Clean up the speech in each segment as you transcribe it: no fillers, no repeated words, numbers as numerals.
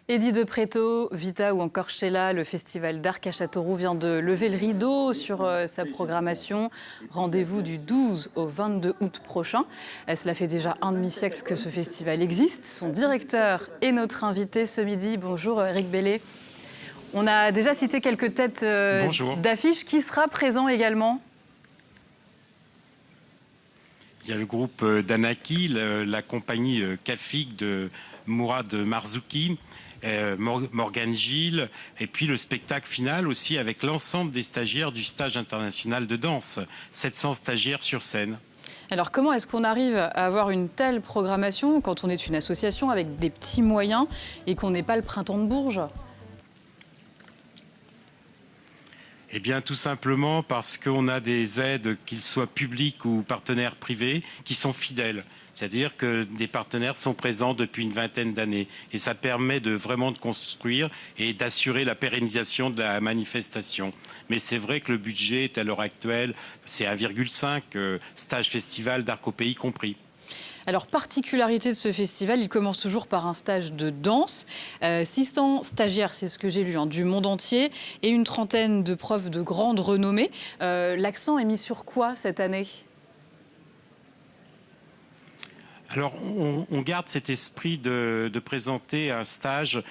Eddie de Pretto, Vita ou encore Sheila, le festival d'Arc à Châteauroux vient de lever le rideau sur sa programmation. Rendez-vous du 12 au 22 août prochain. Cela fait déjà un demi-siècle que ce festival existe. Son directeur est notre invité ce midi. Bonjour Eric Bellet. On a déjà cité quelques têtes d'affiches. Qui sera présent également? Il y a le groupe Danaki, la compagnie Kafik de Mourad Marzouki, Morgane Gilles, et puis le spectacle final aussi avec l'ensemble des stagiaires du stage international de danse. 700 stagiaires sur scène. Alors comment est-ce qu'on arrive à avoir une telle programmation quand on est une association avec des petits moyens et qu'on n'est pas le Printemps de Bourges? Eh bien, tout simplement parce qu'on a des aides, qu'ils soient publics ou partenaires privés, qui sont fidèles. C'est-à-dire que des partenaires sont présents depuis une vingtaine d'années. Et ça permet vraiment de construire et d'assurer la pérennisation de la manifestation. Mais c'est vrai que le budget, à l'heure actuelle, c'est 1,5 stage festival d'Arc au Pays compris. Alors, particularité de ce festival, il commence toujours par un stage de danse. 600 stagiaires, c'est ce que j'ai lu, du monde entier, et une trentaine de profs de grande renommée. L'accent est mis sur quoi cette année ? Alors, on garde cet esprit de présenter un stage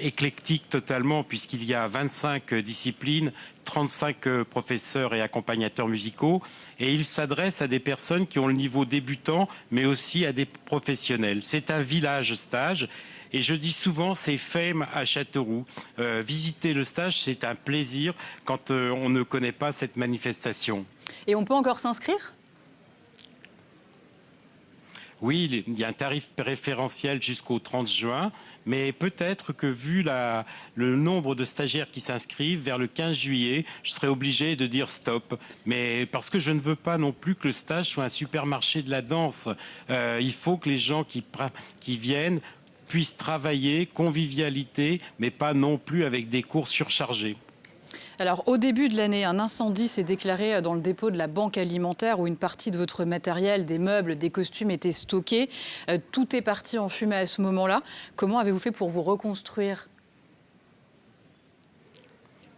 éclectique totalement, puisqu'il y a 25 disciplines, 35 professeurs et accompagnateurs musicaux, et il s'adresse à des personnes qui ont le niveau débutant, mais aussi à des professionnels. C'est un village stage. Et je dis souvent, c'est FEM à Châteauroux. Visiter le stage, c'est un plaisir quand on ne connaît pas cette manifestation. Et on peut encore s'inscrire ? Oui, il y a un tarif préférentiel jusqu'au 30 juin, mais peut-être que vu le nombre de stagiaires qui s'inscrivent, vers le 15 juillet, je serai obligé de dire stop. Mais parce que je ne veux pas non plus que le stage soit un supermarché de la danse. Il faut que les gens qui viennent puissent travailler, convivialité, mais pas non plus avec des cours surchargés. Alors, au début de l'année, un incendie s'est déclaré dans le dépôt de la banque alimentaire où une partie de votre matériel, des meubles, des costumes étaient stockés. Tout est parti en fumée à ce moment-là. Comment avez-vous fait pour vous reconstruire ?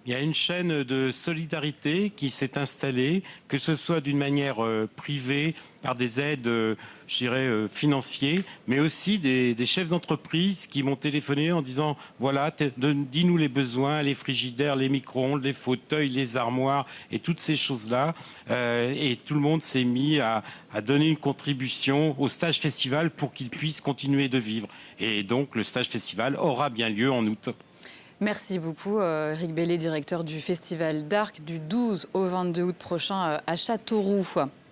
Il y a une chaîne de solidarité qui s'est installée, que ce soit d'une manière privée, par des aides, je dirais, financières, mais aussi des chefs d'entreprise qui m'ont téléphoné en disant « Voilà, dis-nous les besoins, les frigidaires, les micro-ondes, les fauteuils, les armoires et toutes ces choses-là. » Et tout le monde s'est mis à donner une contribution au stage festival pour qu'il puisse continuer de vivre. Et donc, le stage festival aura bien lieu en août. Merci beaucoup, Eric Bellet, directeur du Festival d'Arc du 12 au 22 août prochain à Châteauroux.